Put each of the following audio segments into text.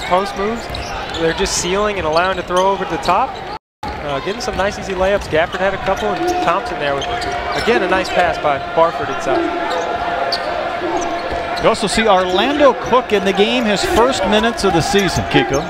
post moves. They're just sealing and allowing to throw over the top. Getting some nice easy layups. Gafford had a couple, and Thompson there with, again, a nice pass by Barford inside. You also see Orlando Cook in the game, his first minutes of the season, Kiko.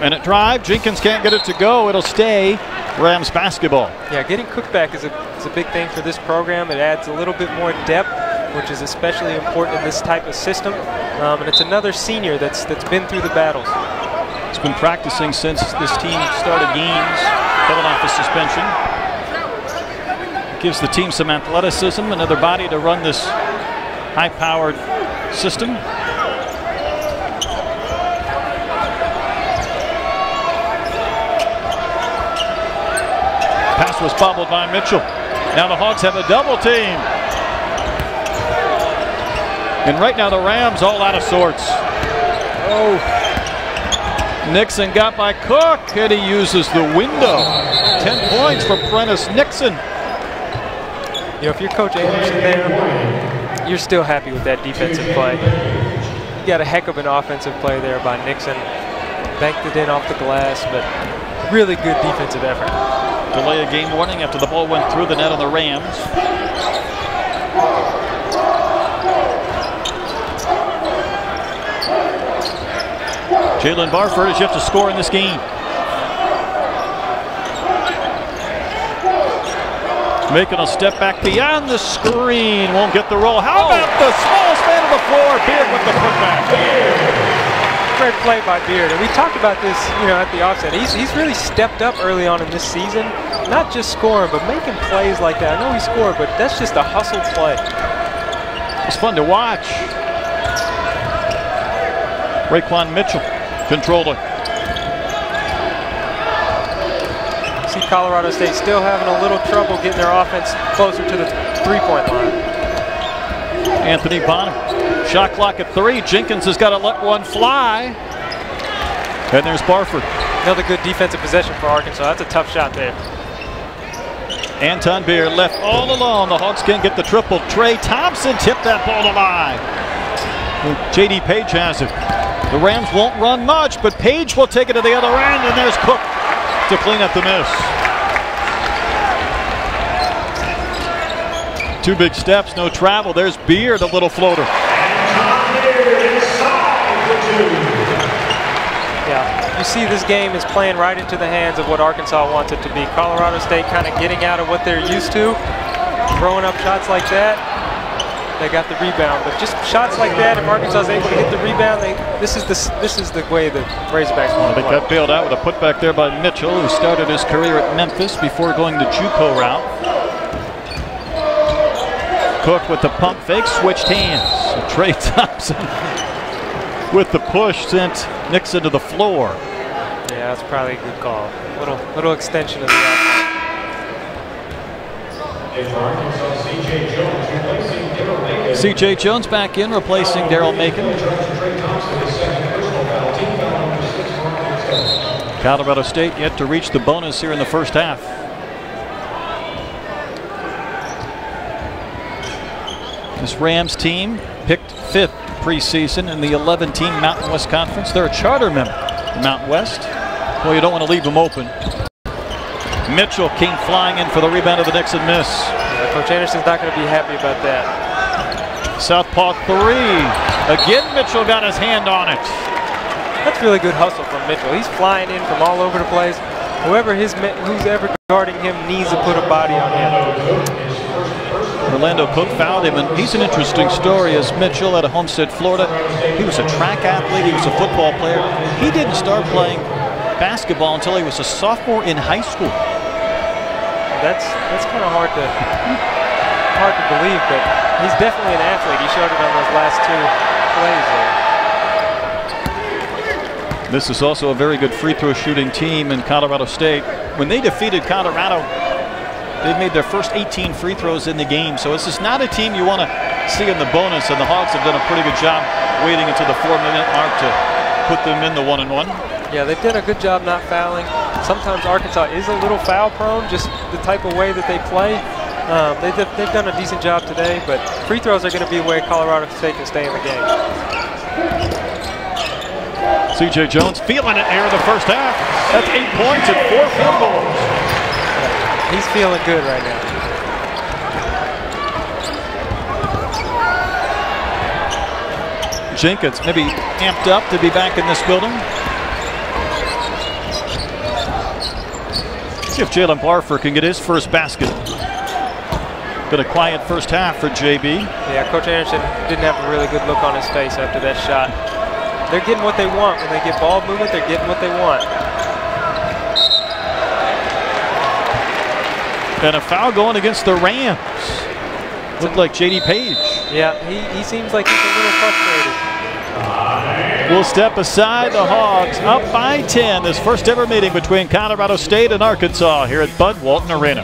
Minute drive, Jenkins can't get it to go. It'll stay Rams basketball. Yeah, getting Cook back is a big thing for this program. It adds a little bit more depth, which is especially important in this type of system. And it's another senior that's been through the battles. He's been practicing since this team started games, coming off a suspension. Gives the team some athleticism, another body to run this high-powered system. Pass was bobbled by Mitchell. Now the Hawks have a double team. And right now the Rams all out of sorts. Oh. Nixon got by Cook, and he uses the window. 10 points for Prentice Nixon. You know, if you're Coach Anderson there, you're still happy with that defensive play. You got a heck of an offensive play there by Nixon. Banked it in off the glass, but really good defensive effort. Delay of game warning after the ball went through the net on the Rams. Jalen Barford has yet to score in this game. Making a step back beyond the screen. Won't get the roll. How about the smallest man on the floor? Beard with the putback. Great play by Beard. And we talked about this, you know, at the offset. He's really stepped up early on in this season. Not just scoring, but making plays like that. I know he scored, but that's just a hustle play. It's fun to watch. Raekwon Mitchell controller. See Colorado State still having a little trouble getting their offense closer to the three-point line. Anthony Bonham. Shot clock at 3. Jenkins has got to let one fly. And there's Barford. Another good defensive possession for Arkansas. That's a tough shot there. Anton Beard left all alone. The Hawks can't get the triple. Trey Thompson tipped that ball to line. J.D. Page has it. The Rams won't run much, but Page will take it to the other end, and there's Cook to clean up the miss. 2 big steps, no travel. There's Beard, a little floater. Yeah, you see this game is playing right into the hands of what Arkansas wants it to be. Colorado State kind of getting out of what they're used to, throwing up shots like that. They got the rebound, but just shots like that, if Arkansas is able to hit the rebound, this is the way the Razorbacks want to play. They got bailed out with a putback there by Mitchell, who started his career at Memphis before going the JUCO route. Cook with the pump fake, switched hands. So Trey Thompson with the push sent Nixon to the floor. Yeah, that's probably a good call. Little extension of the offense. C.J. Jones back in, replacing Daryl Macon. Colorado State yet to reach the bonus here in the first half. This Rams team picked 5th preseason in the 11-team Mountain West Conference. They're a charter member of Mountain West. Well, you don't want to leave them open. Mitchell came flying in for the rebound of the Nixon miss. Yeah, Coach Anderson's not going to be happy about that. Southpaw 3. Again, Mitchell got his hand on it. That's really good hustle from Mitchell. He's flying in from all over the place. Who's ever guarding him needs to put a body on him. Orlando Cook fouled him, and he's an interesting story as Mitchell out of Homestead, Florida. He was a track athlete. He was a football player. He didn't start playing basketball until he was a sophomore in high school. That's kind of hard to believe, but he's definitely an athlete. He showed it on those last 2 plays there. This is also a very good free throw shooting team in Colorado State. When they defeated Colorado, they made their first 18 free throws in the game. So this is not a team you want to see in the bonus, and the Hawks have done a pretty good job waiting until the 4-minute mark to put them in the 1-and-1. Yeah, they've done a good job not fouling. Sometimes Arkansas is a little foul prone, just the type of way that they play. They've done a decent job today, but free throws are going to be a way Colorado State can stay in the game. C.J. Jones feeling it here in the first half. That's 8 points and 4 field goals. He's feeling good right now. Jenkins maybe amped up to be back in this building. See if Jalen Barfer can get his first basket. Been a quiet first half for JB. Yeah, Coach Anderson didn't have a really good look on his face after that shot. They're getting what they want. When they get ball movement, they're getting what they want. And a foul going against the Rams. Looked like J.D. Page. Yeah, he seems like he's a little frustrated. We'll step aside. The Hogs up by 10. This first ever meeting between Colorado State and Arkansas here at Bud Walton Arena.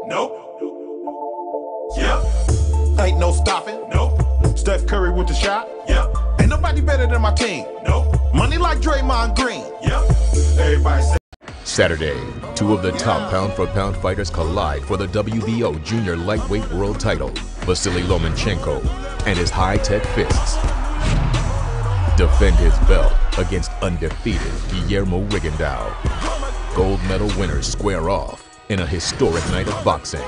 Nope. Yeah. Ain't no stopping. Nope. Steph Curry with the shot. Yep. Ain't nobody better than my team. Nope. Money like Draymond Green. Yep. Everybody say. Saturday, 2 of the top pound-for-pound fighters collide for the WBO Junior Lightweight World Title. Vasily Lomachenko and his high-tech fists defend his belt against undefeated Guillermo Rigondeaux. Gold medal winners square off in a historic night of boxing.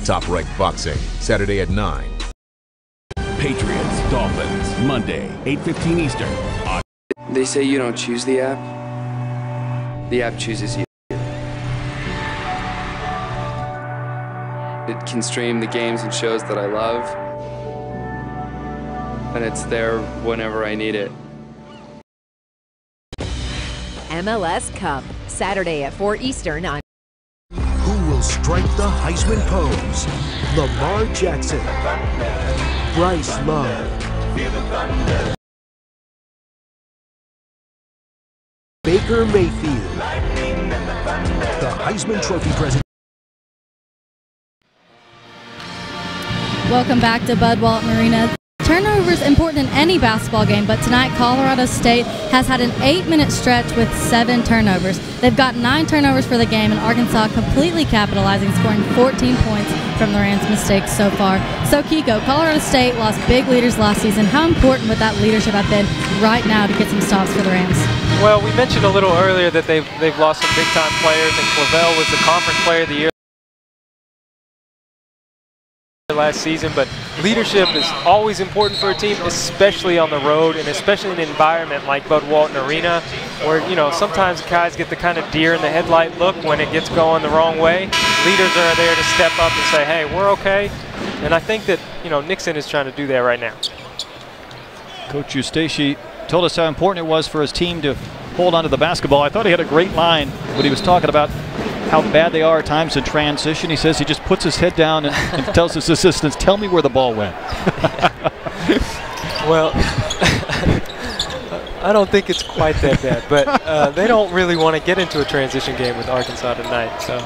Top Rank Boxing, Saturday at 9. Patriots, Dolphins, Monday, 8:15 Eastern. They say you don't choose the app. The app chooses you. It can stream the games and shows that I love, and it's there whenever I need it. MLS Cup, Saturday at 4 Eastern on. Who will strike the Heisman pose? Lamar Jackson, Bryce Love, Baker Mayfield. The Heisman Trophy present. Welcome back to Bud Walton Arena. Turnover is important in any basketball game, but tonight Colorado State has had an 8-minute stretch with 7 turnovers. They've got 9 turnovers for the game, and Arkansas completely capitalizing, scoring 14 points from the Rams' mistakes so far. So Kiko, Colorado State lost big leaders last season. How important would that leadership have been right now to get some stops for the Rams? Well, we mentioned a little earlier that they've lost some big-time players, and Clavel was the Conference Player of the Year last season, but leadership is always important for a team, especially on the road and especially in an environment like Bud Walton Arena, where, you know, sometimes guys get the kind of deer in the headlight look when it gets going the wrong way. Leaders are there to step up and say, hey, we're okay. And I think that, you know, Nixon is trying to do that right now. Coach Eustace told us how important it was for his team to hold on to the basketball. I thought he had a great line when he was talking about how bad they are at times in transition. He says he just puts his head down and tells his assistants, tell me where the ball went. Well, I don't think it's quite that bad, but they don't really want to get into a transition game with Arkansas tonight. So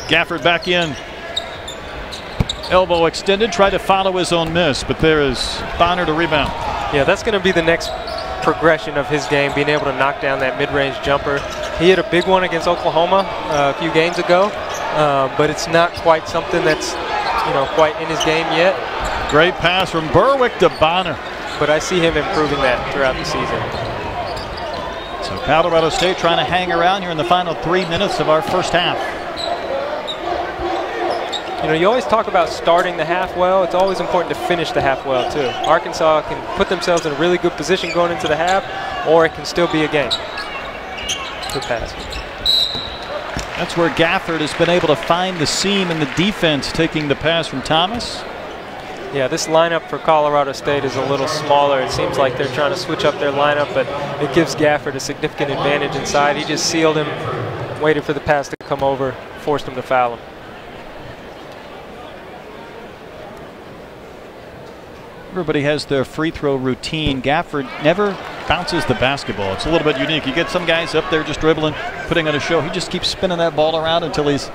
Gafford back in. Elbow extended, tried to follow his own miss, but there is Bonner to rebound. Yeah, that's going to be the next progression of his game, being able to knock down that mid-range jumper. He hit a big one against Oklahoma a few games ago, but it's not quite something that's, you know, quite in his game yet. Great pass from Berwick to Bonner. But I see him improving that throughout the season. So Colorado State trying to hang around here in the final 3 minutes of our first half. You know, you always talk about starting the half well. It's always important to finish the half well, too. Arkansas can put themselves in a really good position going into the half, or it can still be a game. Good pass. That's where Gafford has been able to find the seam in the defense, taking the pass from Thomas. Yeah, this lineup for Colorado State is a little smaller. It seems like they're trying to switch up their lineup, but it gives Gafford a significant advantage inside. He just sealed him, waited for the pass to come over, forced him to foul him. Everybody has their free throw routine. Gafford never bounces the basketball. It's a little bit unique. You get some guys up there just dribbling, putting on a show. He just keeps spinning that ball around until he's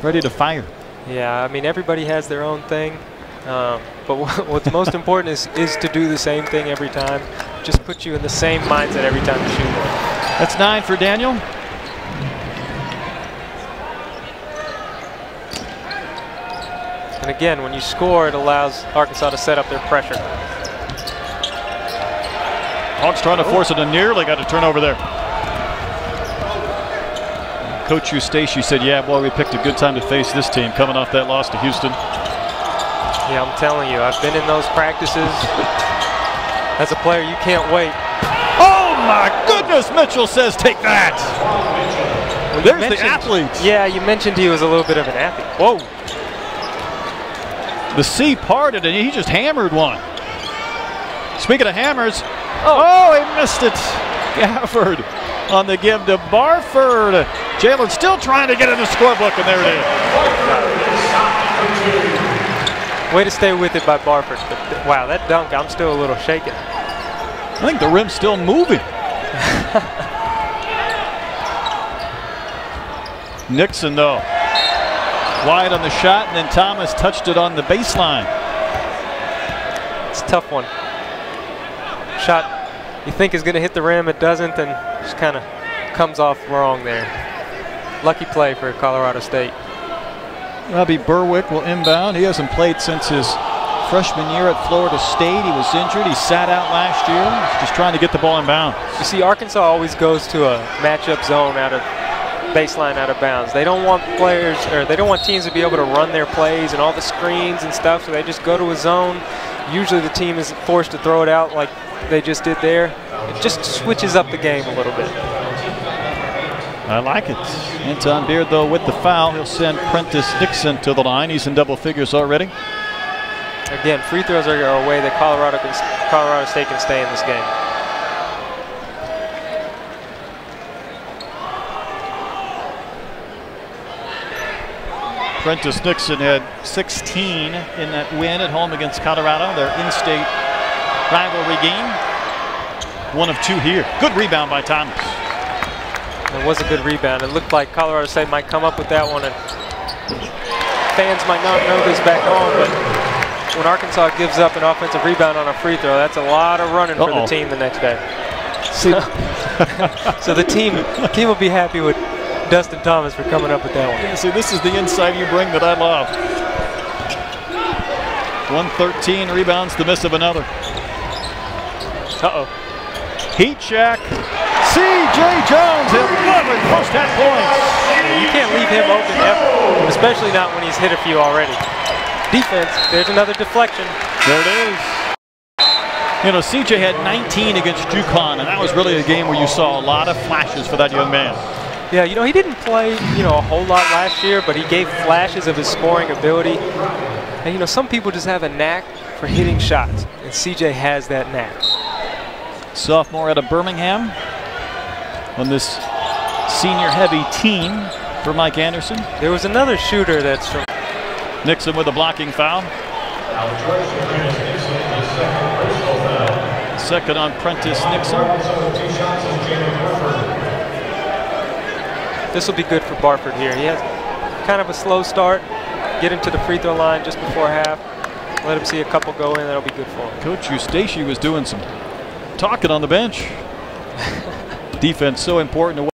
ready to fire. Yeah, I mean, everybody has their own thing. But what's most important is to do the same thing every time. Just put you in the same mindset every time you shoot one. That's 9 for Daniel. And again, when you score, it allows Arkansas to set up their pressure. Hawks trying to force it, and nearly got a turnover there. Coach Eustace said, yeah, boy, we picked a good time to face this team coming off that loss to Houston. Yeah, I'm telling you, I've been in those practices. As a player, you can't wait. Oh, my goodness, Mitchell says take that. Well, there's the athlete. Yeah, you mentioned he was a little bit of an athlete. Whoa. The sea parted, and he just hammered one. Speaking of hammers, oh, he missed it. Gafford on the give to Barford. Jalen still trying to get in the scorebook, and there it is. Way to stay with it by Barford. But, wow, that dunk, I'm still a little shaken. I think the rim's still moving. Nixon, though, wide on the shot, and then Thomas touched it on the baseline. It's a tough one. Shot you think is going to hit the rim, it doesn't, and just kind of comes off wrong there. Lucky play for Colorado State. Robbie Berwick will inbound. He hasn't played since his freshman year at Florida State. He was injured. He sat out last year. He's just trying to get the ball in bounds. You see, Arkansas always goes to a matchup zone out of baseline, out of bounds. They don't want players, or they don't want teams to be able to run their plays and all the screens and stuff, so they just go to a zone. Usually the team is forced to throw it out like they just did there. It just switches up the game a little bit. I like it. Anton Beard, though, with the foul. He'll send Prentice Nixon to the line. He's in double figures already. Again, free throws are a way that Colorado State can stay in this game. Prentice Nixon had 16 in that win at home against Colorado, their in-state rivalry game. 1 of 2 here. Good rebound by Thomas. It was a good rebound. It looked like Colorado State might come up with that one, and fans might not know this back home, but when Arkansas gives up an offensive rebound on a free throw, that's a lot of running for the team the next day. So the team will be happy with Dustin Thomas for coming up with that one. Yeah, see, this is the insight you bring that I love. 113 rebounds, the miss of another. Heat check. C.J. Jones, 11 post-half points. You can't leave him open ever, especially not when he's hit a few already. Defense, there's another deflection. There it is. You know, C.J. had 19 against UConn, and that was really a game where you saw a lot of flashes for that young man. Yeah, you know, he didn't play, a whole lot last year, but he gave flashes of his scoring ability. And, some people just have a knack for hitting shots, and C.J. has that knack. Sophomore out of Birmingham on this senior-heavy team for Mike Anderson. There was another shooter that's from Nixon with a blocking foul. Second on Prentice Nixon. This will be good for Barford here. He has kind of a slow start. Get him to the free throw line just before half. Let him see a couple go in. That'll be good for him. Coach Eustace was doing some talking on the bench. Defense so important to